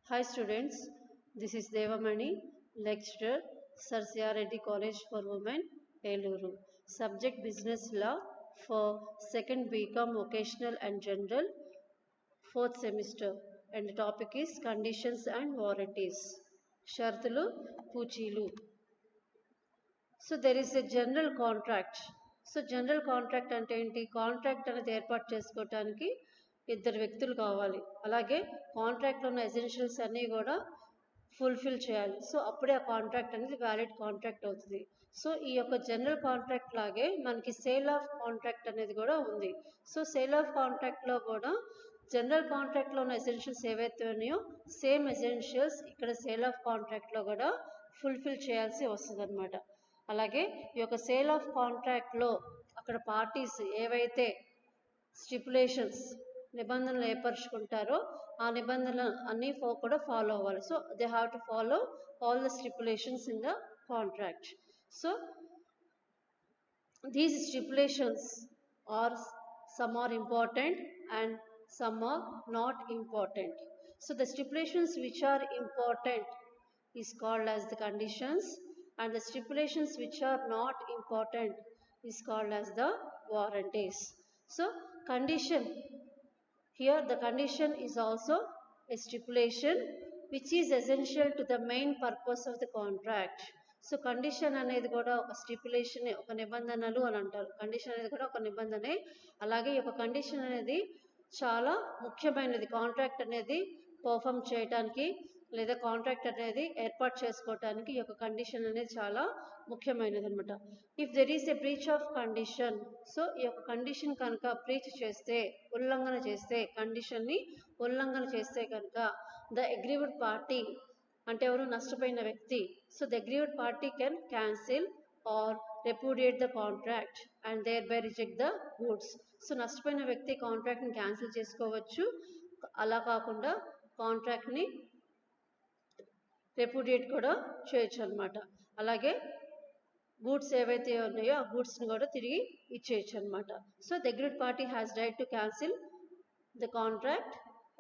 Hi students, this is Devamani, lecturer, Sir C.R. Reddy College for Women, Eluru. Subject Business Law for 2nd BCom Vocational and General, 4th semester. And the topic is Conditions and Warranties. Shartulu, Puchilu. So there is a general contract. So general contract అంటే ఏంటి? Contract అనేది ఏర్పాటు చేసుకోవటానికి ఇద్దరు వ్యక్తులు కావాలి. అలాగే కాంట్రాక్ట్లో ఉన్న ఎసెన్షియల్స్ అన్నీ కూడా ఫుల్ఫిల్ చేయాలి. సో అప్పుడే ఆ కాంట్రాక్ట్ అనేది వ్యాలిడ్ కాంట్రాక్ట్ అవుతుంది. సో ఈ యొక్క జనరల్ కాంట్రాక్ట్ లాగే మనకి సేల్ ఆఫ్ కాంట్రాక్ట్ అనేది కూడా ఉంది. సో సేల్ ఆఫ్ కాంట్రాక్ట్లో కూడా జనరల్ కాంట్రాక్ట్లో ఉన్న ఎసెన్షియల్స్ ఏవైతే ఉన్నాయో సేమ్ ఎసెన్షియల్స్ ఇక్కడ సేల్ ఆఫ్ కాంట్రాక్ట్లో కూడా ఫుల్ఫిల్ చేయాల్సి వస్తుంది అనమాట. అలాగే ఈ యొక్క సేల్ ఆఫ్ కాంట్రాక్ట్లో అక్కడ పార్టీస్ ఏవైతే స్టిపులేషన్స్ నిబంధనలు ఏర్పరచుకుంటారో ఆ నిబంధనలు అన్నీ కూడా ఫాలో అవ్వాలి. So they have to follow all the stipulations in the contract. So these stipulations are some are important and some are not important. So the stipulations which are important is called as the conditions, and the stipulations which are not important is called as the warranties. So condition, here the condition is also a stipulation which is essential to the main purpose of the contract. So condition అనేది కూడా ఒక stipulation, ఒక నిబంధనలు అని అంటారు. Condition అనేది కూడా ఒక నిబంధనే. అలాగే ఈ యొక్క కండిషన్ అనేది చాలా ముఖ్యమైనది కాంట్రాక్ట్ అనేది పర్ఫామ్ చేయడానికి లేదా కాంట్రాక్ట్ అనేది ఏర్పాటు చేసుకోవటానికి ఈ యొక్క కండిషన్ అనేది చాలా ముఖ్యమైనది అనమాట. If there is a breach of condition, so ఈ యొక్క కండిషన్ కనుక బ్రీచ్ చేస్తే, ఉల్లంఘన చేస్తే, కండిషన్ని ఉల్లంఘన చేస్తే కనుక ద అగ్రీవ్డ్ పార్టీ అంటే ఎవరు? నష్టపోయిన వ్యక్తి. So the aggrieved party can cancel or repudiate the contract and thereby reject the goods. So నష్టపోయిన వ్యక్తి కాంట్రాక్ట్ని క్యాన్సిల్ చేసుకోవచ్చు, అలా కాకుండా కాంట్రాక్ట్ని రెప్యూడియేట్ కూడా చేయొచ్చు అనమాట. అలాగే గూడ్స్ ఏవైతే ఉన్నాయో ఆ గూడ్స్ని కూడా తిరిగి ఇచ్చేయచ్చు అనమాట. So the aggrieved party has right to cancel the contract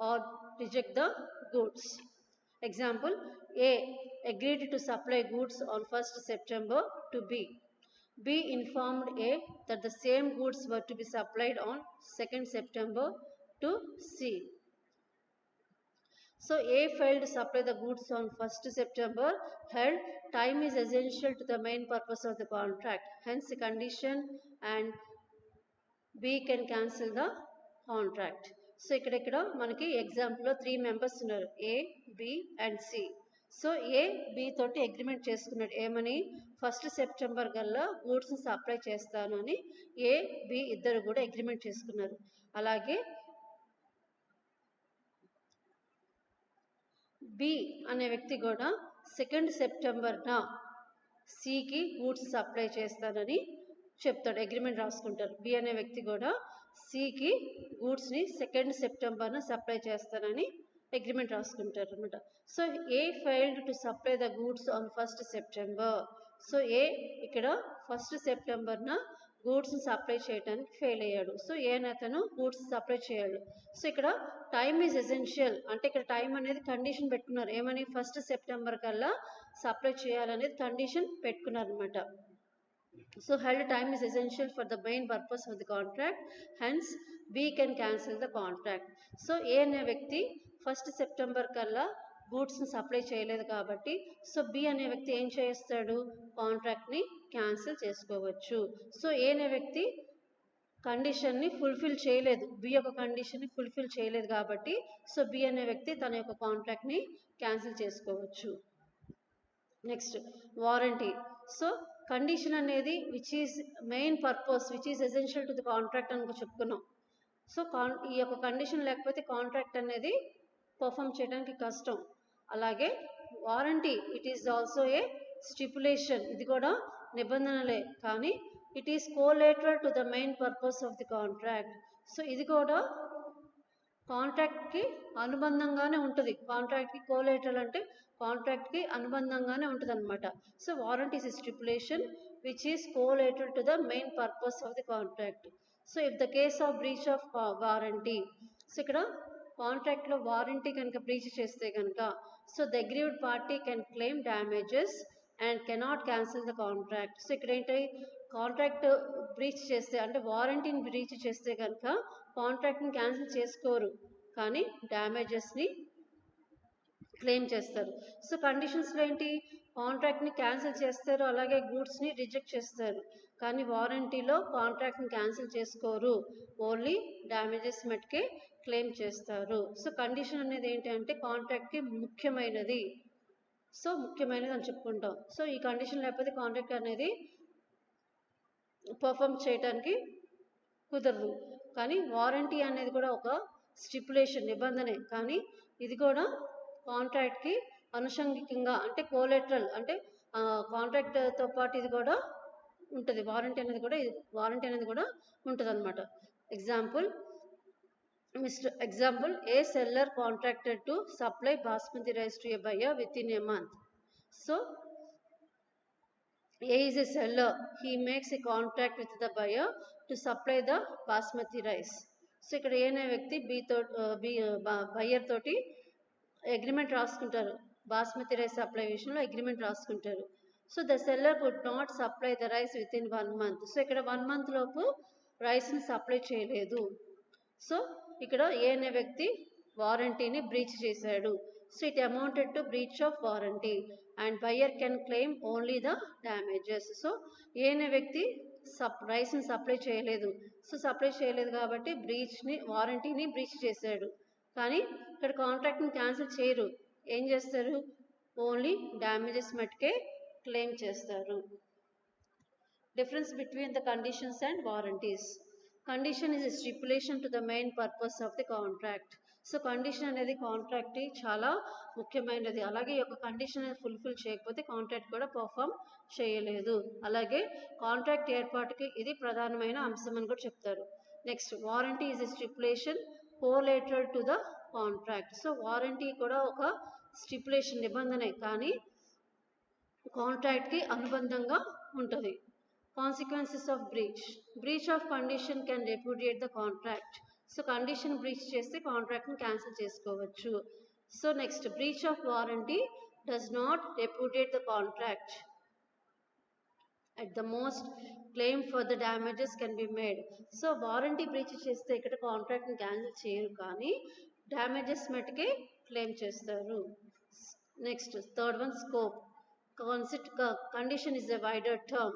are reject the goods. Example, A agreed to supply goods on 1st September to B. B informed A that the same goods were to be supplied on 2nd September to C. So A failed to supply the goods on 1st September, held time is essential to the main purpose of the contract. Hence the condition and B can cancel the contract. So ఇక్కడ మనకి ఎగ్జాంపుల్లో 3 members ఉన్నారు, A, B and C. So A B తోటి agreement చేసుకున్నాడు ఏమని? 1st September కల్లా గూడ్స్ని supply చేస్తాను అని ఏ బి ఇద్దరు కూడా అగ్రిమెంట్ చేసుకున్నారు. అలాగే బి అనే వ్యక్తి కూడా 2nd సెప్టెంబర్న సికి గూడ్స్ సప్లై చేస్తానని చెప్తాడు, అగ్రిమెంట్ రాసుకుంటారు. బి అనే వ్యక్తి కూడా సికి గూడ్స్ని 2nd సెప్టెంబర్న సప్లై చేస్తానని అగ్రిమెంట్ రాసుకుంటారు అనమాట. So A failed to supply the goods on 1st September. So A ఇక్కడ 1st సెప్టెంబర్న గూడ్స్ని సప్లై చేయడానికి ఫెయిల్ అయ్యాడు. సో ఏ అతను గూడ్స్ సప్లై చేయాలి. సో ఇక్కడ టైమ్ ఈజ్ ఎసెన్షియల్ అంటే ఇక్కడ టైం అనేది కండిషన్ పెట్టుకున్నారు, ఏమని? 1st సెప్టెంబర్ కల్లా సప్లై చేయాలనేది కండిషన్ పెట్టుకున్నారు అనమాట. So held time is essential for the main purpose of the contract, hence B can cancel the contract. So A అనే వ్యక్తి 1st సెప్టెంబర్ కల్లా గూడ్స్ని సప్లై చేయలేదు కాబట్టి సో బి అనే వ్యక్తి ఏం చేస్తాడు? కాంట్రాక్ట్ని క్యాన్సిల్ చేసుకోవచ్చు. సో ఏ అనే వ్యక్తి కండిషన్ని ఫుల్ఫిల్ చేయలేదు, బి యొక్క కండిషన్ని ఫుల్ఫిల్ చేయలేదు కాబట్టి సో బి అనే వ్యక్తి తన యొక్క కాంట్రాక్ట్ని క్యాన్సిల్ చేసుకోవచ్చు. Next warranty. సో కండిషన్ అనేది which is main purpose, which is essential to the contract అని చెప్పుకున్నాం. సో ఈ యొక్క కండిషన్ లేకపోతే కాంట్రాక్ట్ అనేది పర్ఫామ్ చేయడానికి కష్టం. అలాగే warranty, it is also a stipulation, ఇది కూడా నిబంధనలే కానీ it is collateral to the main purpose of the contract. So ఇది కూడా కాంట్రాక్ట్కి అనుబంధంగానే ఉంటుంది. కాంట్రాక్ట్కి కోలేటరల్ అంటే కాంట్రాక్ట్కి అనుబంధంగానే ఉంటుంది అనమాట. So warranty is stipulation which is collateral to the main purpose of the contract. So if the case of breach of warranty, so ఇక్కడ కాంట్రాక్ట్లో వారంటీ కనుక బ్రీచ్ చేస్తే కనుక so the aggrieved party can claim damages and cannot cancel the contract. So ఇక్కడ ఏంటి, contract breach చేస్తే అంటే వారంటీని breach చేస్తే కనుక కాంట్రాక్ట్ని క్యాన్సిల్ చేసుకోరు, కానీ డ్యామేజెస్ని క్లెయిమ్ చేస్తారు. సో కండిషన్స్లో ఏంటి, కాంట్రాక్ట్ని క్యాన్సిల్ చేస్తారు, అలాగే గూడ్స్ని రిజెక్ట్ చేస్తారు, కానీ వారంటీలో కాంట్రాక్ట్ని క్యాన్సిల్ చేసుకోరు, ఓన్లీ డ్యామేజెస్ మట్టుకే క్లెయిమ్ చేస్తారు. సో కండిషన్ అనేది ఏంటి అంటే కాంట్రాక్ట్కి ముఖ్యమైనది, సో ముఖ్యమైనది అని చెప్పుకుంటాం. సో ఈ కండిషన్ లేకపోతే కాంట్రాక్ట్ అనేది పర్ఫామ్ చేయడానికి కుదరదు. కానీ వారంటీ అనేది కూడా ఒక స్టిపులేషన్, నిబంధనే, కానీ ఇది కూడా కాంట్రాక్ట్కి అనుషంగికంగా అంటే కోలెటరల్ అంటే కాంట్రాక్ట్తో పాటు ఇది కూడా ఉంటుంది, వారంటీ అనేది కూడా ఉంటుంది అనమాట. Example, a seller contracted to supply basmati rice to a buyer within a month. So A is a seller, he makes a contract with the buyer to supply the basmati rice. So ఇక్కడ A అనే వ్యక్తి buyer తోటి agreement రాసుకుంటారు, basmati rice supply విషయంలో agreement రాసుకుంటారు. So the seller could not supply the rice with in 1 month. So ఇక్కడ 1 month లోపు రైస్ని సప్లై చేయలేదు. సో ఇక్కడ ఏ అనే వ్యక్తి వారంటీని బ్రీచ్ చేశాడు. So it amounted to breach of warranty and buyer can claim only the damages. So A అనే వ్యక్తి రైస్ని సప్లై చేయలేదు, సో సప్లై చేయలేదు కాబట్టి వారంటీని బ్రీచ్ చేశాడు, కానీ ఇక్కడ కాంట్రాక్ట్ని క్యాన్సిల్ చేయరు, ఏం చేస్తారు, ఓన్లీ డ్యామేజెస్ మట్టుకే క్లెయిమ్ చేస్తారు. Difference between the conditions and warranties. Condition is a stipulation to the main purpose of the contract. So condition అనేది కాంట్రాక్ట్ చాలా ముఖ్యమైనది, అలాగే ఈ యొక్క కండిషన్ అనేది ఫుల్ఫిల్ చేయకపోతే కాంట్రాక్ట్ కూడా పర్ఫామ్ చేయలేదు. అలాగే కాంట్రాక్ట్ ఏర్పాటుకి ఇది ప్రధానమైన అంశం అని కూడా చెప్తారు. Next, warranty is a stipulation collateral to the contract. So warranty కూడా ఒక స్టిపులేషన్, నిబంధనే, కానీ కాంట్రాక్ట్కి అనుబంధంగా ఉంటుంది. Consequences of breach of condition can repudiate the contract. So condition breach చేస్తే కాంట్రాక్ట్ని క్యాన్సిల్ చేసుకోవచ్చు. So next, breach of warranty does not repudiate the contract. At the most, claim for the damages can be made. So warranty breach చేస్తే ఇక్కడ కాంట్రాక్ట్ని cancel చేయరు, కానీ damages మటుకే claim చేస్తారు. Next, third one, scope. Condition is a wider term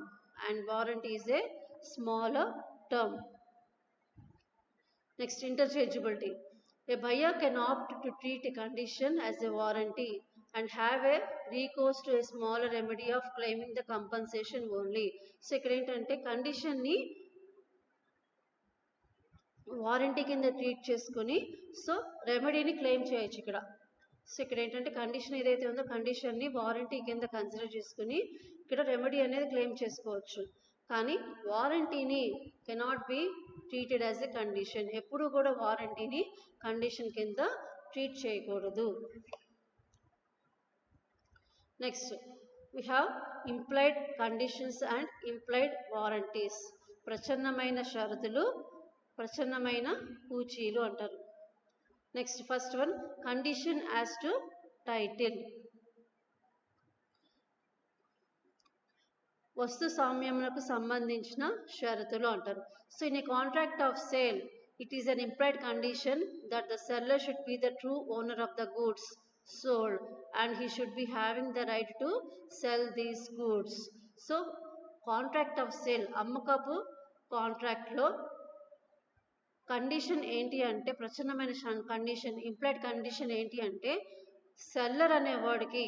and warranty is a smaller term. Next, interchangeability. A buyer can opt to treat a condition as a warranty and have a recourse to a smaller remedy of claiming the compensation only. So ఇక్కడ ఏంటంటే కండిషన్ని warranty కింద treat చేసుకుని so రెమెడీని claim చేయొచ్చు ఇక్కడ. So ఇక్కడ ఏంటంటే condition ఏదైతే ఉందో కండిషన్ని వారంటీ కింద కన్సిడర్ చేసుకుని ఇక్కడ రెమెడీ అనేది క్లెయిమ్ చేసుకోవచ్చు, కానీ వారంటీని cannot be treated as a condition. ఎప్పుడు కూడా వారంటీని కండిషన్ కింద ట్రీట్ చేయకూడదు. Next, we have implied conditions and implied warranties. ప్రచ్ఛన్నమైన షరతులు, ప్రచ్ఛన్నమైన పూచీలు అంటారు. Next, first one, condition as to title. వస్తు సామ్యములకు సంబంధించిన షరతులు అంటారు. So in a contract of sale, it is an implied condition that the seller should be the true owner of the goods sold and he should be having the right to sell these goods. So contract of sale, అమ్మకపు కాంట్రాక్ట్లో condition ఏంటి అంటే, ప్రచ్ఛన్నమైన condition, implied condition ఏంటి అంటే, seller అనేవాడికి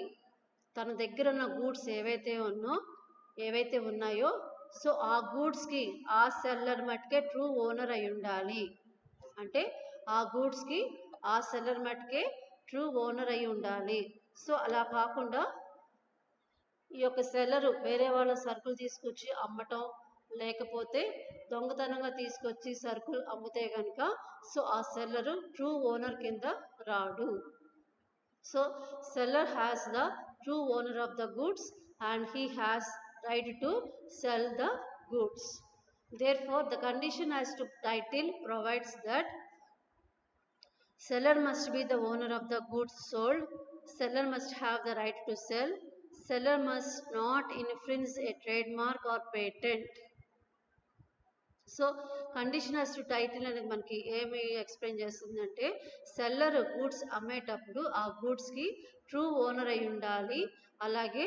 తన దగ్గర ఉన్న goods ఏవైతే ఉన్నాయో సో ఆ గూడ్స్కి ఆ సెల్లర్ మట్టుకే ట్రూ ఓనర్ అయి ఉండాలి. అంటే ఆ గూడ్స్కి ఆ సెల్లర్ మట్టుకే ట్రూ ఓనర్ అయి ఉండాలి. సో అలా కాకుండా ఈ యొక్క సెల్లరు వేరే వాళ్ళ సరుకులు తీసుకొచ్చి అమ్మటం, లేకపోతే దొంగతనంగా తీసుకొచ్చి సరుకులు అమ్మితే కనుక సో ఆ సెల్లరు ట్రూ ఓనర్ కింద రాడు. So seller has the true owner of the goods and he has right to sell the goods. Therefore, the condition as to title provides that Seller must be the owner of the goods sold. Seller must have the right to sell. Seller must not infringe a trademark or patent. So condition as to title అనేది మనకి ఏమి explain చేస్తుందంటే seller goods అమ్మేటప్పుడు ఆ గూడ్స్కి true owner అయి ఉండాలి. అలాగే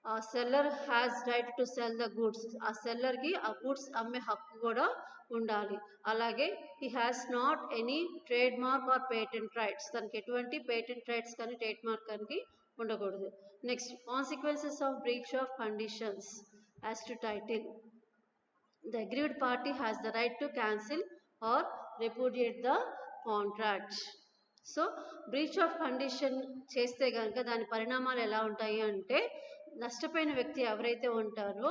ఆ seller has right to sell the goods, ఆ సెల్లర్కి ఆ గూడ్స్ అమ్మే హక్కు కూడా ఉండాలి. అలాగే he has not any trademark or patent rights, తనకి ఎటువంటి పేటెంట్ రైట్స్ కానీ ట్రేడ్ మార్క్ కానీ ఉండకూడదు. Next consequences of breach of conditions as to title. The aggrieved party has the right to cancel or repudiate the contract. So breach of condition చేస్తే కనుక దాని పరిణామాలు ఎలా ఉంటాయి అంటే నష్టపోయిన వ్యక్తి ఎవరైతే ఉంటారో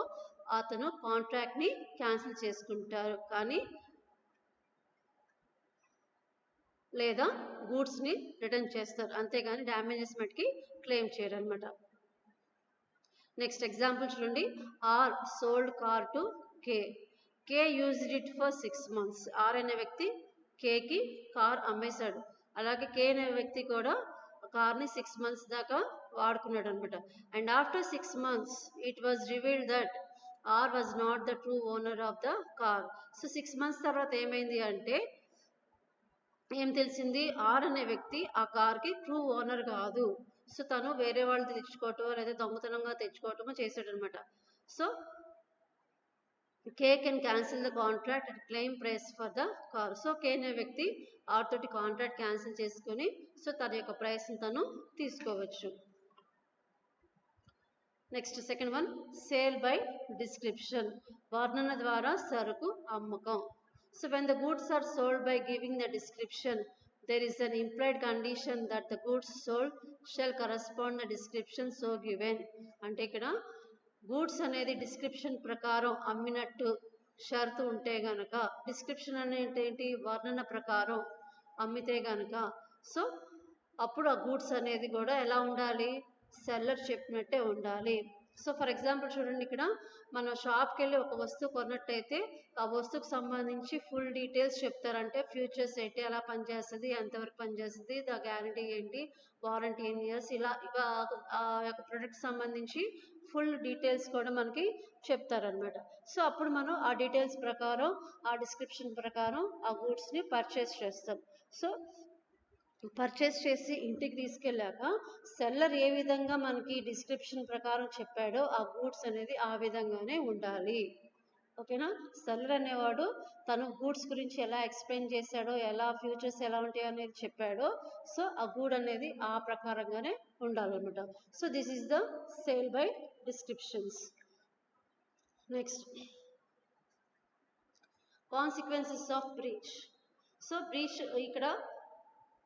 అతను కాంట్రాక్ట్ని క్యాన్సిల్ చేసుకుంటారు కానీ లేదా గూడ్స్ని రిటర్న్ చేస్తారు, అంతేగాని డ్యామేజెస్ మటుకి క్లెయిమ్ చేయరు అనమాట. నెక్స్ట్ ఎగ్జాంపుల్ చూడండి. R sold car to K. K used it for 6 months. ఆర్ అనే వ్యక్తి కేకి కార్ అమ్మేశాడు. అలాగే కే అనే వ్యక్తి కూడా కార్ని 6 months దాకా వాడుకున్నాడు అనమాట. And after 6 months it was revealed that R was not the true owner of the car. So 6 months తర్వాత ఏమైంది అంటే ఏం తెలిసింది, ఆర్ అనే వ్యక్తి ఆ కార్కి ట్రూ ఓనర్ కాదు. సో తను వేరే వాళ్ళు తెచ్చుకోవటమో లేదా దొంగతనంగా తెచ్చుకోవటమో చేశాడనమాట. So K can cancel the contract and claim price for the car. So K అనే వ్యక్తి ఆర్ తోటి కాంట్రాక్ట్ క్యాన్సిల్ చేసుకొని సో తన యొక్క ప్రైస్ని తను తీసుకోవచ్చు. Next second one, sale by description. వర్ణన ద్వారా సరుకు అమ్మకం. So when the goods are sold by giving the description, there is an implied condition that the goods sold shall correspond the description so given. అంటే ఇక్కడ goods అనేది description ప్రకారం అమ్మినట్టు షరతు ఉంటే గనక, డిస్క్రిప్షన్ అనేది ఏంటి, వర్ణన ప్రకారం అమ్మితే గనక సో అప్పుడు ఆ గూడ్స్ అనేది కూడా ఎలా ఉండాలి, సెల్లర్ చెప్పినట్టే ఉండాలి. సో ఫర్ ఎగ్జాంపుల్ చూడండి, ఇక్కడ మనం షాప్కి వెళ్ళి ఒక వస్తువు కొన్నట్టయితే ఆ వస్తువుకు సంబంధించి ఫుల్ డీటెయిల్స్ చెప్తారంటే ఫ్యూచర్స్ ఏంటి, ఎలా పనిచేస్తుంది, ఎంతవరకు పనిచేస్తుంది, ద గ్యారంటీ ఏంటి, వారంటీ ఎన్ని ఇయర్స్, ఇలా ఆ యొక్క ప్రొడక్ట్ సంబంధించి ఫుల్ డీటెయిల్స్ కూడా మనకి చెప్తారనమాట. సో అప్పుడు మనం ఆ డీటెయిల్స్ ప్రకారం ఆ డిస్క్రిప్షన్ ప్రకారం ఆ గూడ్స్ని పర్చేస్ చేస్తాం. సో పర్చేస్ చేసి ఇంటికి తీసుకెళ్ళాక సెల్లర్ ఏ విధంగా మనకి డిస్క్రిప్షన్ ప్రకారం చెప్పాడో ఆ గూడ్స్ అనేది ఆ విధంగానే ఉండాలి. ఓకేనా. సెల్లర్ అనేవాడు తను గూడ్స్ గురించి ఎలా ఎక్స్ప్లెయిన్ చేశాడో, ఎలా ఫ్యూచర్స్ ఎలా ఉంటాయి అనేది చెప్పాడో సో ఆ గూడ్ అనేది ఆ ప్రకారంగానే ఉండాలన్నమాట. So this is the sale by descriptions. Next consequences of breach. So breach ఇక్కడ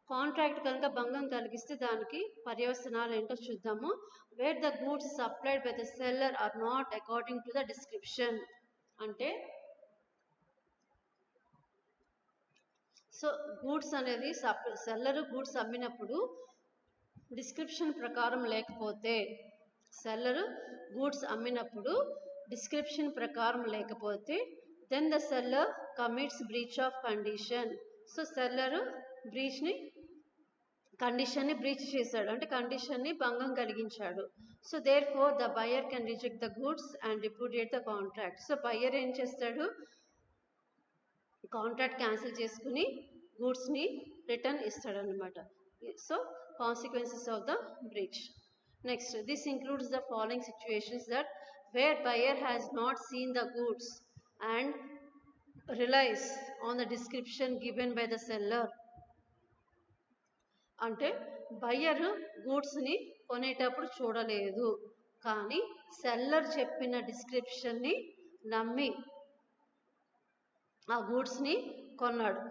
కాంట్రాక్ట్ కనుక భంగం కలిగిస్తే దానికి పర్యవసనాలు ఏంటో చూద్దాము. Where the goods supplied by the seller are not according to the description. అంటే సో గూడ్స్ అనేది సెల్లర్ గూడ్స్ అమ్మినప్పుడు డిస్క్రిప్షన్ ప్రకారం లేకపోతే, సెల్లర్ గూడ్స్ అమ్మినప్పుడు డిస్క్రిప్షన్ ప్రకారం లేకపోతే then the seller commits breach of condition. So seller కండిషన్ని బ్రీచ్ చేశాడు, అంటే కండిషన్ని భంగం కలిగించాడు. So therefore the buyer can reject the goods and repudiate the contract. So buyer ఏం చేస్తాడు, కాంట్రాక్ట్ క్యాన్సిల్ చేసుకుని గూడ్స్ని రిటర్న్ ఇస్తాడనమాట. So consequences of the breach. Next this includes the following situations that where buyer has not seen the goods and relies on the description given by the seller. అంటే buyer గూడ్స్ని కొనేటప్పుడు చూడలేదు కానీ seller చెప్పిన డిస్క్రిప్షన్ని నమ్మి ఆ గూడ్స్ని కొన్నాడు.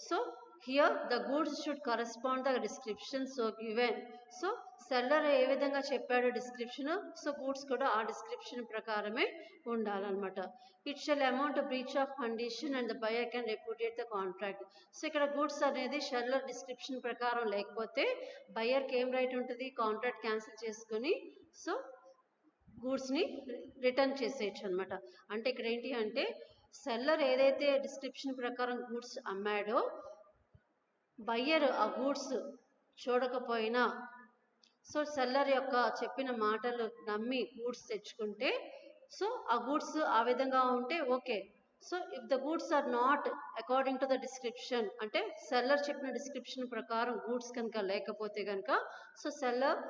So here the goods should correspond the description so given. So seller ఏ విధంగా చెప్పాడో డిస్క్రిప్షన్, సో గూడ్స్ కూడా ఆ డిస్క్రిప్షన్ ప్రకారమే ఉండాలన్నమాట. It shall amount breach of condition and the buyer can repudiate the contract. So ఇక్కడ గూడ్స్ అనేది seller description ప్రకారం లేకపోతే బయర్కి ఏం రైట్ ఉంటుంది, కాంట్రాక్ట్ క్యాన్సిల్ చేసుకుని సో గూడ్స్ని రిటర్న్ చేసేయచ్చు అనమాట. అంటే ఇక్కడ ఏంటి అంటే సెల్లర్ ఏదైతే డిస్క్రిప్షన్ ప్రకారం గూడ్స్ అమ్మాడో బయ్యర్ ఆ గూడ్స్ చూడకపోయినా సో సెల్లర్ యొక్క చెప్పిన మాటలు నమ్మి గూడ్స్ తెచ్చుకుంటే సో ఆ గూడ్స్ ఆ విధంగా ఉంటే okay. So if the goods are not according to the description అంటే సెల్లర్ చెప్పిన డిస్క్రిప్షన్ ప్రకారం గూడ్స్ కనుక లేకపోతే కనుక so seller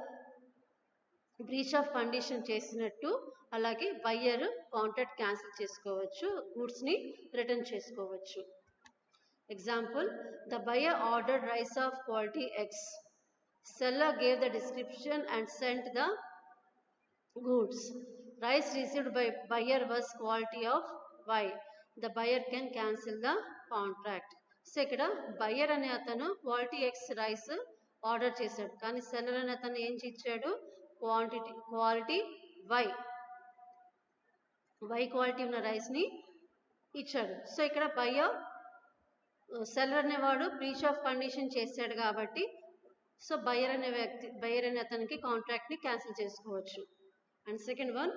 breach of condition చేసినట్టు, అలాగే బయ్యర్ కాంట్రాక్ట్ క్యాన్సిల్ చేసుకోవచ్చు, గూడ్స్ని రిటర్న్ చేసుకోవచ్చు. Example, the buyer ordered rice of quality X. Seller gave the description and sent the goods. Rice received by buyer was quality of Y. The buyer can cancel the contract. So ఇక్కడ buyer అనే అతను quality X rice order చేశాడు, కానీ seller అనే అతను ఏం ఇచ్చాడు, quality why quality ఉన్న రైస్ని ఇచ్చాడు. సో ఇక్కడ సెల్లర్ అనేవాడు బ్రీచ్ ఆఫ్ కండిషన్ చేశాడు కాబట్టి సో బయ్యర్ అనే అతనికి కాంట్రాక్ట్ని క్యాన్సిల్ చేసుకోవచ్చు. And second one,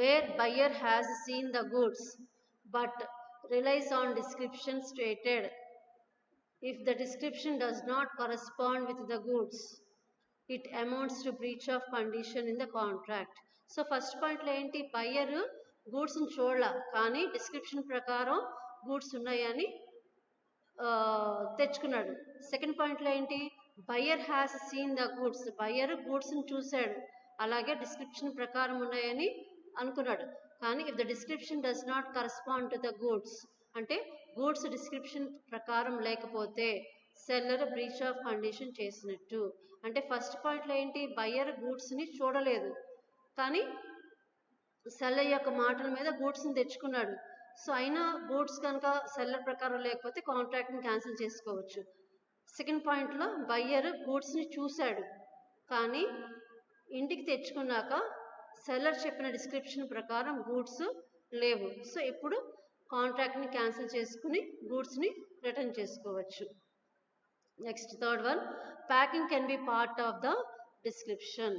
where buyer has seen the goods but relies on description stated. If the description does not correspond with the goods it amounts to breach of condition in the contract. So first పాయింట్లో ఏంటి, buyer గూడ్స్ని చూడాల కానీ description ప్రకారం goods ఉన్నాయని తెచ్చుకున్నాడు. Second పాయింట్లో ఏంటి, buyer has seen the goods, buyer గూడ్స్ని చూశాడు అలాగే డిస్క్రిప్షన్ ప్రకారం ఉన్నాయని అనుకున్నాడు, కానీ if the description does not correspond to the goods అంటే గూడ్స్ డిస్క్రిప్షన్ ప్రకారం లేకపోతే సెల్లర్ బ్రీచ్ ఆఫ్ కండిషన్ చేసినట్టు. అంటే ఫస్ట్ పాయింట్లో ఏంటి, బయ్యర్ గూడ్స్ని చూడలేదు కానీ సెల్లర్ యొక్క మాటల మీద గూడ్స్ని తెచ్చుకున్నాడు. సో అయినా గూడ్స్ కనుక సెల్లర్ ప్రకారం లేకపోతే కాంట్రాక్ట్ని క్యాన్సిల్ చేసుకోవచ్చు. సెకండ్ పాయింట్లో బయ్యర్ గూడ్స్ని చూశాడు కానీ ఇంటికి తెచ్చుకున్నాక సెల్లర్ చెప్పిన డిస్క్రిప్షన్ ప్రకారం గూడ్స్ లేవు. సో ఇప్పుడు కాంట్రాక్ట్ని క్యాన్సిల్ చేసుకుని గూడ్స్ని రిటర్న్ చేసుకోవచ్చు. Next third one, packing can be part of the description.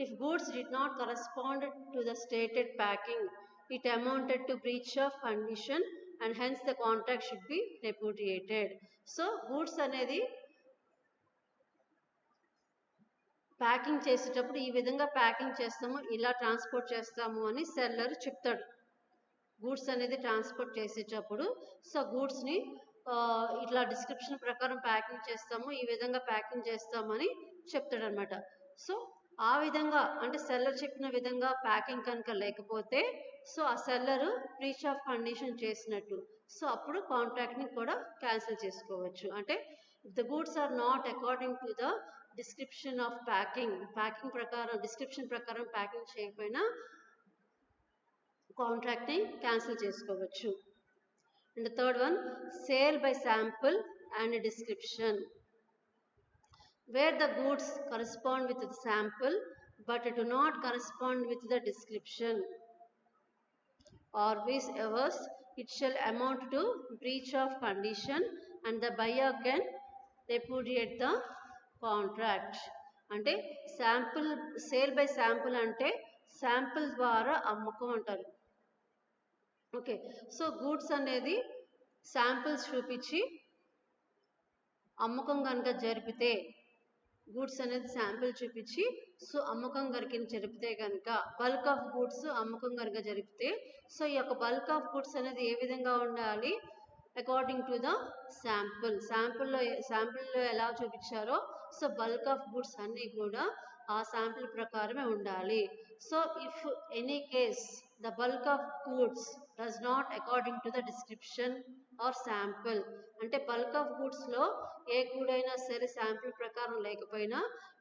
If goods did not correspond to the stated packing it amounted to breach of condition and hence the contract should be repudiated. So goods అనేది packing చేసేటప్పుడు ఈ విధంగా packing చేస్తాము, ఇలా transport చేస్తాము అని seller చెప్తాడు. Goods అనేది ట్రాన్స్పోర్ట్ చేసేటప్పుడు సో గూడ్స్ని ఇట్లా డిస్క్రిప్షన్ ప్రకారం ప్యాకింగ్ చేస్తాము, ఈ విధంగా ప్యాకింగ్ చేస్తామని చెప్తాడు అనమాట. సో ఆ విధంగా అంటే సెల్లర్ చెప్పిన విధంగా ప్యాకింగ్ కనుక లేకపోతే సో ఆ సెల్లర్ బ్రీచ్ ఆఫ్ కండిషన్ చేసినట్టు. సో అప్పుడు కాంట్రాక్ట్ని కూడా క్యాన్సిల్ చేసుకోవచ్చు. అంటే the goods are not according to the description of packing ప్రకారం డిస్క్రిప్షన్ ప్రకారం ప్యాకింగ్ చేయకపోయినా కాంట్రాక్ట్ని క్యాన్సిల్ చేసుకోవచ్చు. And third one, sale by sample and description. Where the goods correspond with the sample but do not correspond with the description or vice versa, it shall amount to breach of condition and the buyer can repudiate the contract. అంటే sample sale by sample అంటే sample ద్వారా అమ్మకం అంటారు. Okay, so goods అనేది samples చూపించి అమ్మకం కనుక జరిపితే goods అనేది శాంపిల్ చూపించి సో అమ్మకం జరిపితే కనుక బల్క్ ఆఫ్ గూడ్స్ అమ్మకం కనుక జరిపితే సో ఈ యొక్క బల్క్ ఆఫ్ గూడ్స్ అనేది ఏ విధంగా ఉండాలి, అకార్డింగ్ టు ద శాంపుల్లో ఎలా చూపించారో సో బల్క్ ఆఫ్ గూడ్స్ అన్నీ కూడా ఆ శాంపిల్ ప్రకారమే ఉండాలి. So if any case the bulk of goods does not according to the description or sample అంటే బల్క్ ఆఫ్ గూడ్స్లో ఏ గూడైనా సరే శాంపుల్ ప్రకారం లేకపోయినా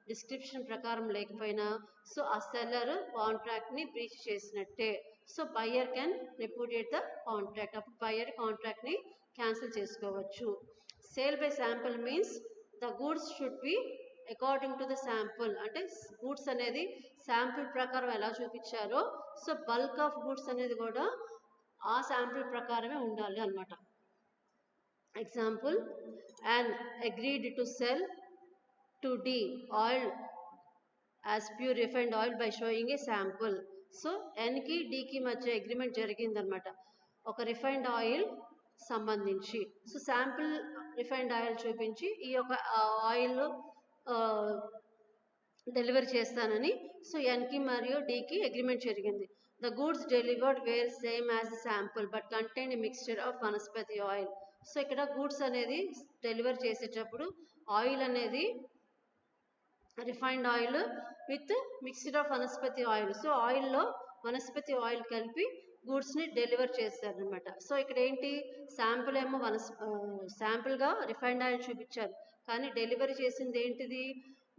డిస్క్రిప్షన్ ప్రకారం లేకపోయినా సో ఆ సెల్లర్ కాంట్రాక్ట్ని బ్రీచ్ చేసినట్టే. So buyer can repudiate the contract, అప్పుడు బయ్యర్ కాంట్రాక్ట్ని క్యాన్సిల్ చేసుకోవచ్చు. Sale by sample means the goods should be according to the sample అంటే గూడ్స్ అనేది శాంపుల్ ప్రకారం ఎలా చూపించారో సో బల్క్ ఆఫ్ గూడ్స్ అనేది కూడా ఆ శాంపుల్ ప్రకారమే ఉండాలి అన్నమాట. Example, an agreed to sell to D oil as pure refined oil by showing a sample. So ఎన్కి డికి మధ్య అగ్రిమెంట్ జరిగిందనమాట ఒక రిఫైన్డ్ ఆయిల్ సంబంధించి. సో శాంపుల్ రిఫైన్డ్ ఆయిల్ చూపించి ఈ యొక్క ఆయిల్ డెలివరీ చేస్తానని సో ఎన్కి మరియు డికి అగ్రిమెంట్ జరిగింది. The goods delivered were same as sample but contain mixture of vanaspati oil. So ఇక్కడ గూడ్స్ అనేది డెలివర్ చేసేటప్పుడు ఆయిల్ అనేది refined oil with mixture of vanaspati oil. So ఆయిల్లో వనస్పతి ఆయిల్ కలిపి గూడ్స్ని డెలివర్ చేస్తారనమాట. సో ఇక్కడ ఏంటి శాంపుల్ ఏమో శాంపుల్గా రిఫైన్డ్ ఆయిల్ చూపించారు, కానీ డెలివరీ చేసింది ఏంటిది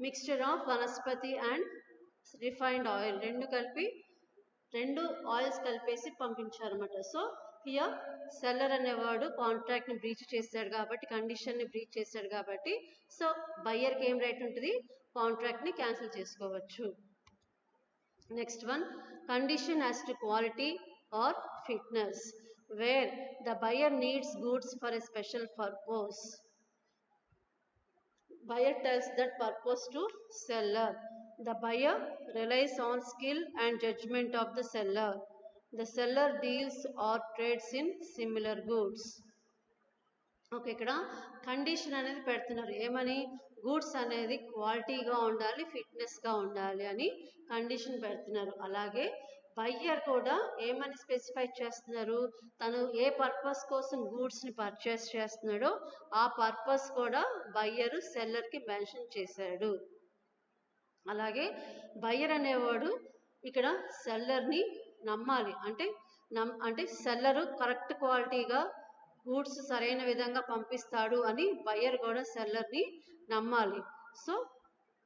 mixture of vanaspati and refined oil, రెండు ఆయిల్స్ కలిపేసి పంపించారన్నమాట. సో హియర్ సెల్లర్ అనేవాడు కాంట్రాక్ట్ని బ్రీచ్ చేశాడు కాబట్టి, కండిషన్ని బ్రీచ్ చేశాడు కాబట్టి, సో బయ్యర్కి ఏం రైట్ ఉంటుంది, కాంట్రాక్ట్ని క్యాన్సిల్ చేసుకోవచ్చు. Next one, condition as to quality are fitness wear the buyer needs goods for a special purpose. Buyer tells that purpose to seller. The buyer relies on skill and judgment of the seller. The seller deals or trades in similar goods. Okay, ఇక్కడ condition అనేది పెడుతున్నారు. ఏమని, goods అనేది క్వాలిటీగా ఉండాలి, ఫిట్నెస్గా ఉండాలి అని condition పెడుతున్నారు. అలాగే బయ్యర్ కూడా ఏమని స్పెసిఫై చేస్తున్నారు, తను ఏ పర్పస్ కోసం గూడ్స్ని పర్చేస్ చేస్తున్నాడో ఆ పర్పస్ కూడా బయ్యరు సెల్లర్కి మెన్షన్ చేశాడు. అలాగే బయ్యర్ అనేవాడు ఇక్కడ సెల్లర్ని నమ్మాలి, అంటే సెల్లరు కరెక్ట్ క్వాలిటీగా గూడ్స్ సరైన విధంగా పంపిస్తాడు అని బయ్యర్ కూడా సెల్లర్ని నమ్మాలి. So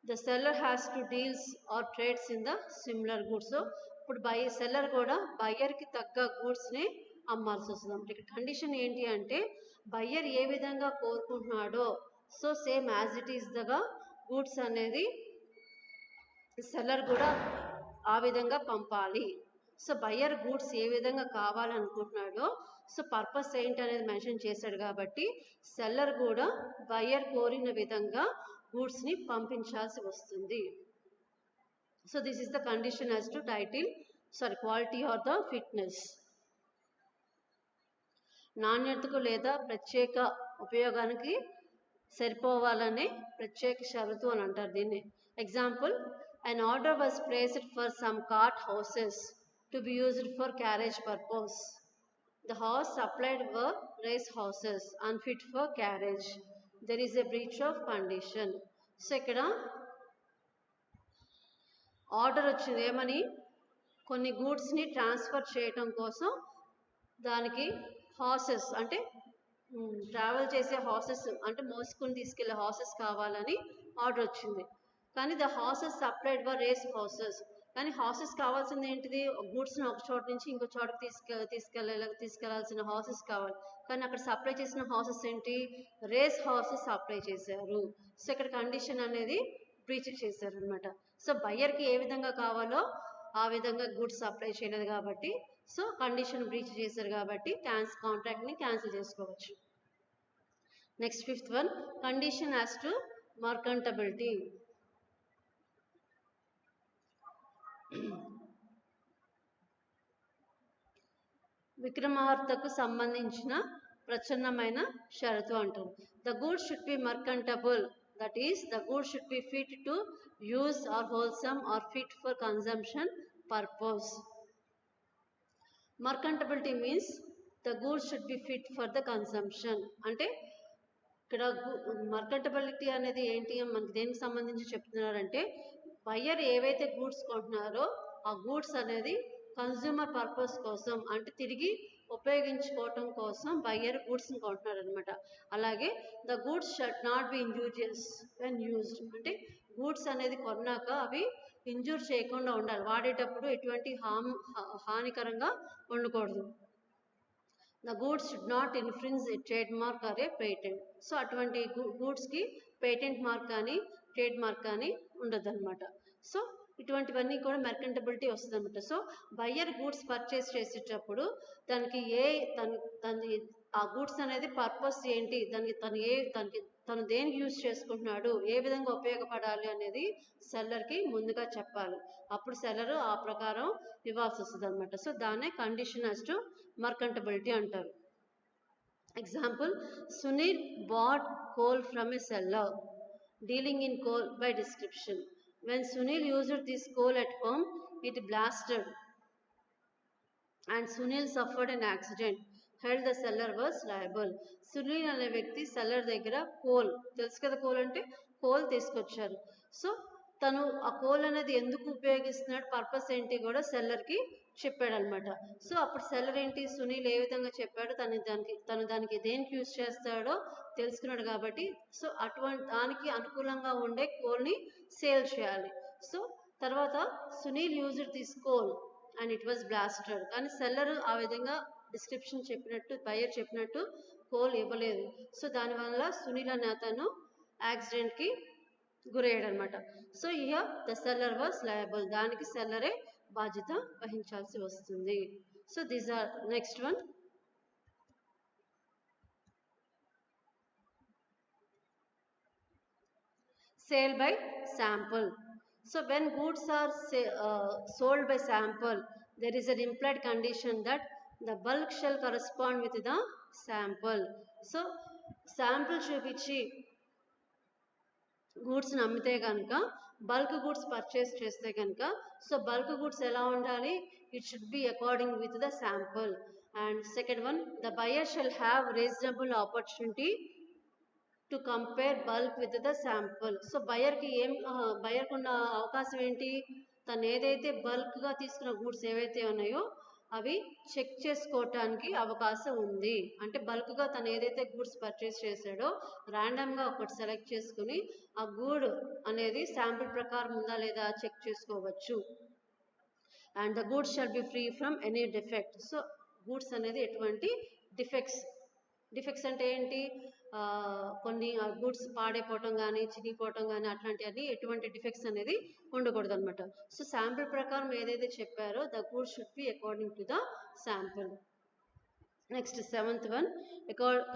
the seller has to deals or trades in the similar goods. So ఇప్పుడు సెల్లర్ కూడా బయ్యర్కి తగ్గ గూడ్స్ని అమ్మాల్సి వస్తుంది. ఇక్కడ కండిషన్ ఏంటి అంటే బయ్యర్ ఏ విధంగా కోరుకుంటున్నాడో so same as it is దగా గూడ్స్ అనేది సెల్లర్ కూడా ఆ విధంగా పంపాలి. సో బయ్యర్ గూడ్స్ ఏ విధంగా కావాలనుకుంటున్నాడో సో పర్పస్ ఏంటి అనేది మెన్షన్ చేశాడు కాబట్టి సెల్లర్ కూడా బయ్యర్ కోరిన విధంగా గూడ్స్ని పంపించాల్సి వస్తుంది. So this is the condition as to quality or the fitness. నాణ్యతకు లేదా ప్రత్యేక ఉపయోగానికి సరిపోవాలనే ప్రత్యేక షరతు అని అంటారు దీన్ని. Example, an order was placed for some cart horses to be used for carriage purpose. The horse supplied were race horses unfit for carriage. There is a breach of condition. So ఇక్కడ order వచ్చింది ఏమని, కొన్ని గూడ్స్ని transfer చేయటం కోసం దానికి horses అంటే travel చేసే horses అంటే మోసుకుని తీసుకెళ్లే హార్సెస్ కావాలని ఆర్డర్ వచ్చింది. కానీ the horses supplied were race horses. కానీ హార్సెస్ కావాల్సింది ఏంటిది, గూడ్స్ని ఒక చోట నుంచి ఇంకో చోటకి తీసుకెళ్లాల్సిన హార్సెస్ కావాలి. కానీ అక్కడ సప్లై చేసిన హార్సెస్ ఏంటి, రేస్ హార్సెస్ సప్లై చేశారు. సో ఇక్కడ కండిషన్ అనేది బ్రీచ్ చేశారు అనమాట. సో బయ్యర్కి ఏ విధంగా కావాలో ఆ విధంగా గూడ్స్ సప్లై చేయలేదు కాబట్టి సో కండిషన్ బ్రీచ్ చేశారు కాబట్టి కాంట్రాక్ట్ని క్యాన్సిల్ చేసుకోవచ్చు. Next fifth one, condition as to merchantability. విక్రమార్తకు సంబంధించిన ప్రచ్ఛన్నమైన షరతు అంటారు. The goods should be merchantable, that is the goods should be fit to use or wholesome or fit for consumption purpose. Mercantability means the goods should be fit for the consumption. అంటే ఇక్కడ మర్కంటబిలిటీ అనేది ఏంటి మనకి దేనికి సంబంధించి చెప్తున్నారంటే buyer ఏవైతే goods కొంటున్నారో ఆ గూడ్స్ అనేది కన్జ్యూమర్ పర్పస్ కోసం అంటే తిరిగి ఉపయోగించుకోవటం కోసం బయ్యర్ గూడ్స్ని కొంటున్నారు అనమాట. అలాగే the goods should not be injurious when used, అంటే గూడ్స్ అనేది కొన్నాక అవి ఇంజూర్ చేయకుండా ఉండాలి, వాడేటప్పుడు ఎటువంటి హానికరంగా ఉండకూడదు. The goods should not infringe A trade mark or A patent. So అటువంటి గూడ్స్కి పేటెంట్ మార్క్ కానీ ట్రేడ్ మార్క్ కానీ ఉండదు అనమాట. సో ఇటువంటివన్నీ కూడా మెర్కంటబిలిటీ వస్తుంది అనమాట. సో బయ్యర్ గూడ్స్ పర్చేస్ చేసేటప్పుడు దానికి ఆ గూడ్స్ అనేది పర్పస్ ఏంటి, తను దేనికి యూజ్ చేసుకుంటున్నాడు, ఏ విధంగా ఉపయోగపడాలి అనేది సెల్లర్కి ముందుగా చెప్పాలి. అప్పుడు సెల్లరు ఆ ప్రకారం ఇవ్వాల్సి వస్తుంది అనమాట. సో దాన్నే కండిషన్ యాజ్ టు మర్కంటబిలిటీ అంటారు. Example, Sunil bought coal from a seller. Dealing in coal by description. When Sunil used this coal at home, it blasted and Sunil suffered an accident. Held the seller was liable. Sunil అనే వ్యక్తి seller దగ్గర coal, తెలుసు కదా coal అంటే, coal తీసుకొచ్చారు. So తను ఆ coal అనేది ఎందుకు ఉపయోగిస్తున్నాడు, పర్పస్ ఏంటి కూడా సెల్లర్కి చెప్పాడు అనమాట. సో అప్పుడు సెల్లర్ ఏంటి, సునీల్ ఏ విధంగా చెప్పాడు, తను దానికి దేనికి యూజ్ చేస్తాడో తెలుసుకున్నాడు కాబట్టి సో అటువంటి దానికి అనుకూలంగా ఉండే కోల్ని సేల్ చేయాలి. సో తర్వాత Sunil used this coal and it was blasted. కానీ సెల్లర్ ఆ విధంగా డిస్క్రిప్షన్ చెప్పినట్టు, బయర్ చెప్పినట్టు కోల్ ఇవ్వలేదు. సో దానివల్ల సునీల్ అనే అతను యాక్సిడెంట్కి గురయ్యాడు అనమాట. So here the seller was liable, దానికి సెల్లరే బాధ్యత వహించాల్సి వస్తుంది. So these are next one. Sale by sample. So when goods are sold by sample, there is an implied condition that the bulk shall correspond with the sample. So sample చూపించి గూడ్స్ని అమ్మితే కనుక, bulk goods purchase చేస్తే కనుక, so bulk goods ఎలా ఉండాలి, it should be according with the sample. And second one, the buyer shall have reasonable opportunity to compare bulk with the sample. So బయర్కి ఉన్న అవకాశం ఏంటి, తను ఏదైతే బల్క్గా తీసుకున్న గూడ్స్ ఏవైతే ఉన్నాయో అవి చెక్ చేసుకోవటానికి అవకాశం ఉంది. అంటే బల్క్గా తను ఏదైతే గూడ్స్ పర్చేస్ చేశాడో ర్యాండమ్గా ఒకటి సెలెక్ట్ చేసుకుని ఆ గూడ్ అనేది శాంపుల్ ప్రకారం ఉందా లేదా చెక్ చేసుకోవచ్చు. And the goods shall be free from any defect. So goods అనేది ఎటువంటి డిఫెక్ట్స్ అంటే ఏంటి, కొన్ని గూడ్స్ పాడైపోవటం కానీ, చినిగిపోవటం కానీ, అట్లాంటివన్నీ ఎటువంటి డిఫెక్ట్స్ అనేది ఉండకూడదు అనమాట. సో శాంపుల్ ప్రకారం ఏదైతే చెప్పారో the goods should be according to the sample. Next seventh one,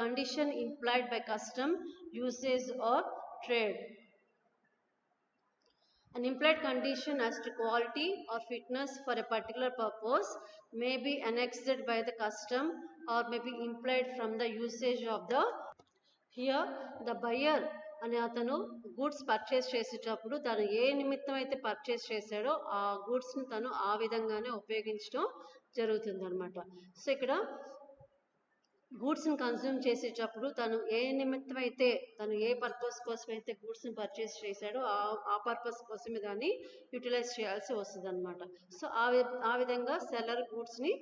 condition implied by custom, usage are trade. An implied condition as to quality or fitness for a particular purpose may be annexed by the custom or may be implied from the usage of the. Here the buyer అనే అతను goods purchase చేసేటప్పుడు తను ఏ నిమిత్తం అయితే purchase చేశాడో ఆ గూడ్స్ని తను ఆ విధంగానే ఉపయోగించడం జరుగుతుంది అనమాట. సో ఇక్కడ గూడ్స్ని కన్జ్యూమ్ చేసేటప్పుడు తను ఏ నిమిత్తం అయితే, తను ఏ పర్పస్ కోసం అయితే గూడ్స్ని పర్చేస్ చేశాడో ఆ పర్పస్ కోసమే దాన్ని యూటిలైజ్ చేయాల్సి వస్తుంది అనమాట. సో ఆ విధంగా సెల్లర్ గూడ్స్ని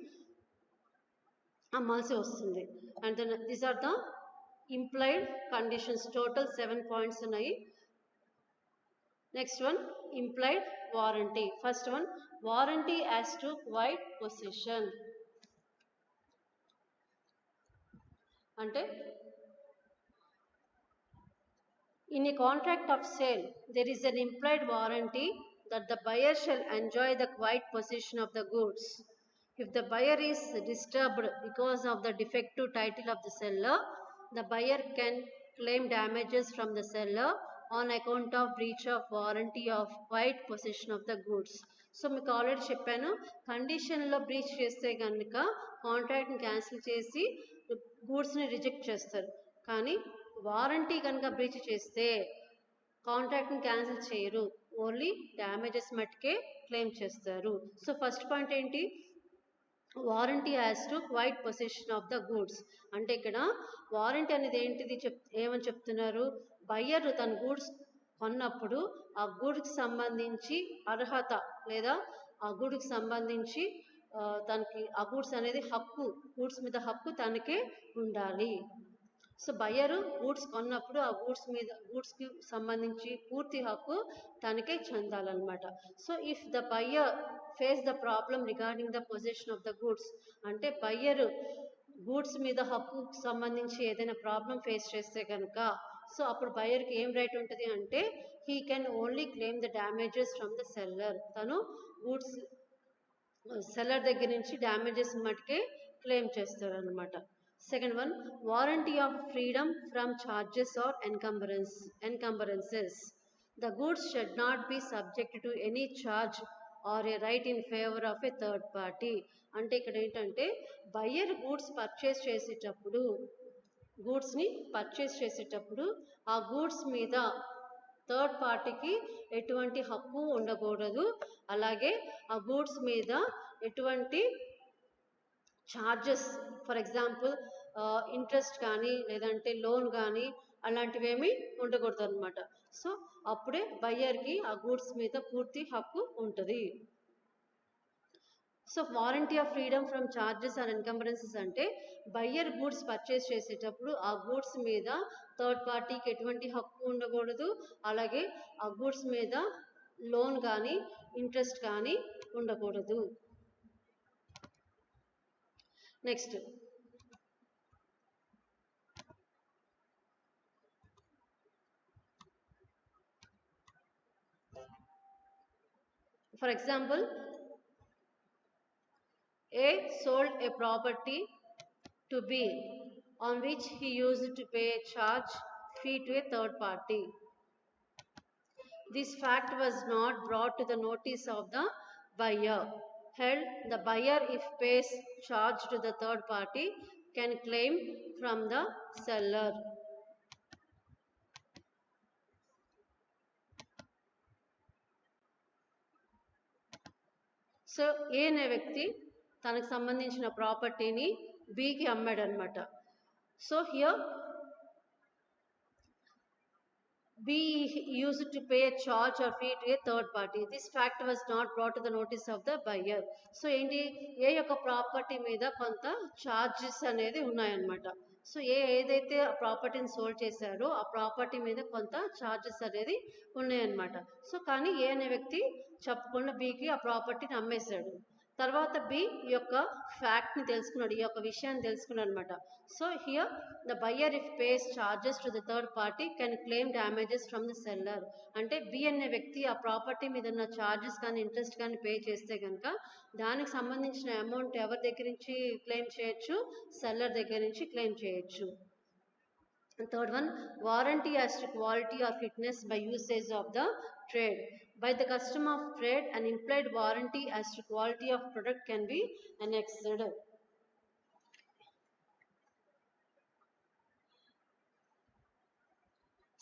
అమ్మాల్సి వస్తుంది. And then these are the implied conditions. Total 7 points ఉన్నాయి. Next one, implied warranty. First one, warranty as to quiet possession. అంటే in a contract of sale there is an implied warranty that the buyer shall enjoy the quiet possession of the goods. If the buyer is disturbed because of the defective title of the seller, the buyer can claim damages from the seller on account of breach of warranty of quiet possession of the goods. So మీకు already చెప్పాను, కండిషన్లో breach చేస్తే కనుక కాంట్రాక్ట్ని cancel చేసి గూడ్స్ని reject చేస్తారు. కానీ warranty కనుక breach చేస్తే కాంట్రాక్ట్ని క్యాన్సిల్ చేయరు, ఓన్లీ డ్యామేజెస్ మట్టుకే క్లెయిమ్ చేస్తారు. సో ఫస్ట్ పాయింట్ ఏంటి, warranty as to quiet possession of the goods. అంటే ఇక్కడ వారంటీ అనేది ఏంటిది ఏమని చెప్తున్నారు, బయ్యర్ తన గూడ్స్ కొన్నప్పుడు ఆ గూడ్కి సంబంధించి అర్హత లేదా ఆ గూడ్కి సంబంధించి తనకి ఆ గూడ్స్ అనేది హక్కు, గూడ్స్ మీద హక్కు తనకే ఉండాలి. సో బయ్యరు గూడ్స్ కొన్నప్పుడు ఆ గూడ్స్కి సంబంధించి పూర్తి హక్కు తనకే చెందాలన్నమాట. So if the buyer face the problem regarding the position of the goods, అంటే బయ్యరు గూడ్స్ మీద హక్కు సంబంధించి ఏదైనా ప్రాబ్లం ఫేస్ చేస్తే కనుక సో అప్పుడు బయ్యర్కి ఏం రైట్ ఉంటుంది అంటే he can only claim the damages from the seller. తను గూడ్స్ సెల్లర్ దగ్గర నుంచి డ్యామేజెస్ మటుకే క్లెయిమ్ చేస్తారు అనమాట. Second one, warranty of freedom from charges or encumbrances. The goods should not be subject to any charge or a right in favor of a third party. అంటే ఇక్కడ ఏంటంటే buyer goods purchase చేసేటప్పుడు గూడ్స్ని purchase చేసేటప్పుడు ఆ goods మీద third పార్టీకి ఎటువంటి హక్కు ఉండకూడదు. అలాగే ఆ గూడ్స్ మీద ఎటువంటి ఛార్జెస్, ఫర్ ఎగ్జాంపుల్ ఇంట్రెస్ట్ కానీ లేదంటే లోన్ కానీ అలాంటివేమీ ఉండకూడదు అనమాట. సో అప్పుడే బయ్యర్కి ఆ గూడ్స్ మీద పూర్తి హక్కు ఉంటుంది. So warranty of freedom from charges and encumbrances అంటే బయ్యర్ గూడ్స్ పర్చేస్ చేసేటప్పుడు ఆ గూడ్స్ మీద థర్డ్ పార్టీకి ఎటువంటి హక్కు ఉండకూడదు. అలాగే ఆ గూడ్స్ మీద లోన్ కానీ ఇంట్రెస్ట్ కానీ ఉండకూడదు. Next, for example, A sold a property to B on which he used to pay a charge fee to a third party. This fact was not brought to the notice of the buyer. Held, the buyer, if pays charge to the third party, can claim from the seller. So A అనే వ్యక్తి తనకు సంబంధించిన ప్రాపర్టీని బికి అమ్మాడు అనమాట. So here B used to pay a charge or fee to a third party. This fact was not brought to the notice of the buyer. So ఏంటి, ఏ యొక్క ప్రాపర్టీ మీద కొంత ఛార్జెస్ అనేది ఉన్నాయన్నమాట. సో ఏదైతే ఆ ప్రాపర్టీని సోల్డ్ చేశాడో ఆ ప్రాపర్టీ మీద కొంత ఛార్జెస్ అనేది ఉన్నాయన్నమాట. సో కానీ ఏ అనే వ్యక్తి చెప్పకుండా బికి ఆ ప్రాపర్టీని అమ్మేశాడు. తర్వాత బి ఈ యొక్క ఫ్యాక్ట్ని తెలుసుకున్నాడు, ఈ యొక్క విషయాన్ని తెలుసుకున్నాడు అనమాట. So here the buyer if pays charges to the third party can claim damages from the seller. అంటే బి అనే వ్యక్తి ఆ ప్రాపర్టీ మీద ఉన్న ఛార్జెస్ కానీ ఇంట్రెస్ట్ కానీ పే చేస్తే కనుక దానికి సంబంధించిన అమౌంట్ ఎవరి దగ్గర నుంచి క్లెయిమ్ చేయొచ్చు, సెల్లర్ దగ్గర నుంచి క్లెయిమ్ చేయొచ్చు. Third one, warranty as to quality or fitness by usage of the trade. By the custom of trade, an implied warranty as to quality of product can be annexed.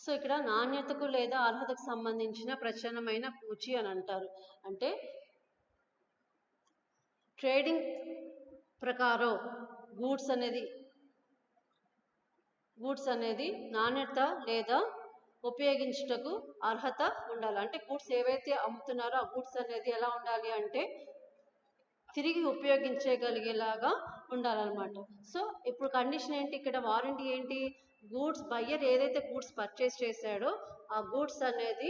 So ఇక్కడ నాణ్యతకు లేదా అర్హతకు సంబంధించిన ప్రచురణమైన పూచి అని అంటారు. అంటే trading ప్రకారం goods అనేది నాణ్యత లేదా ఉపయోగించుటకు అర్హత ఉండాలి. అంటే గూడ్స్ ఏవైతే అమ్ముతున్నారో ఆ గూడ్స్ అనేది ఎలా ఉండాలి అంటే తిరిగి ఉపయోగించగలిగేలాగా ఉండాలన్నమాట. సో ఇప్పుడు కండిషన్ ఏంటి, ఇక్కడ వారంటీ ఏంటి, గూడ్స్ బయ్యర్ ఏదైతే గూడ్స్ పర్చేస్ చేశాడో ఆ గూడ్స్ అనేది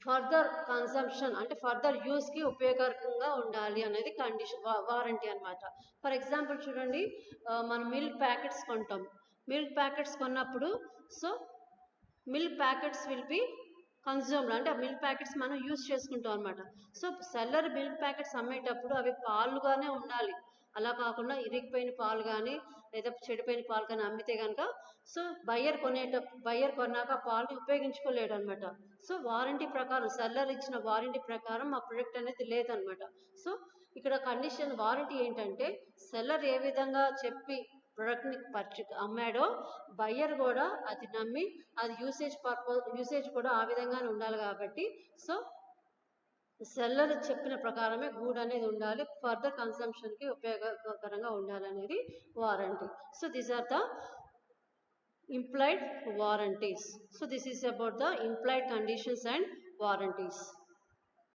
ఫర్దర్ కన్సంప్షన్ అంటే ఫర్దర్ యూస్కి ఉపయోగకరంగా ఉండాలి అనేది కండిషన్ వారంటీ అనమాట. ఫర్ ఎగ్జాంపుల్ చూడండి, మనం మిల్క్ ప్యాకెట్స్ కొంటాం. మిల్క్ ప్యాకెట్స్ కొన్నప్పుడు so milk packets will be consumed, అంటే ఆ మిల్క్ ప్యాకెట్స్ మనం యూజ్ చేసుకుంటాం అనమాట. సో సెల్లర్ మిల్క్ ప్యాకెట్స్ అమ్మేటప్పుడు అవి పాలుగానే ఉండాలి, అలా కాకుండా ఇరిగిపోయిన పాలు కానీ లేదా చెడిపోయిన పాలు కానీ అమ్మితే కనుక సో బయ్యర్ కొన్నాక ఆ పాలని ఉపయోగించుకోలేడు అనమాట. సో వారంటీ ప్రకారం సెల్లర్ ఇచ్చిన వారంటీ ప్రకారం ఆ ప్రొడక్ట్ అనేది లేదనమాట. సో ఇక్కడ కండిషన్ వారంటీ ఏంటంటే సెల్లర్ ఏ విధంగా చెప్పి ప్రోడక్ట్ని అమ్మాడో బయ్యర్ కూడా అది నమ్మి అది యూసేజ్ కూడా ఆ విధంగానే ఉండాలి. కాబట్టి సో సెల్లర్ చెప్పిన ప్రకారమే గూడ్ అనేది ఉండాలి, ఫర్దర్ కన్సంప్షన్కి ఉపయోగకరంగా ఉండాలి అనేది warranty. So these are the implied warranties. So this is about the implied conditions and warranties.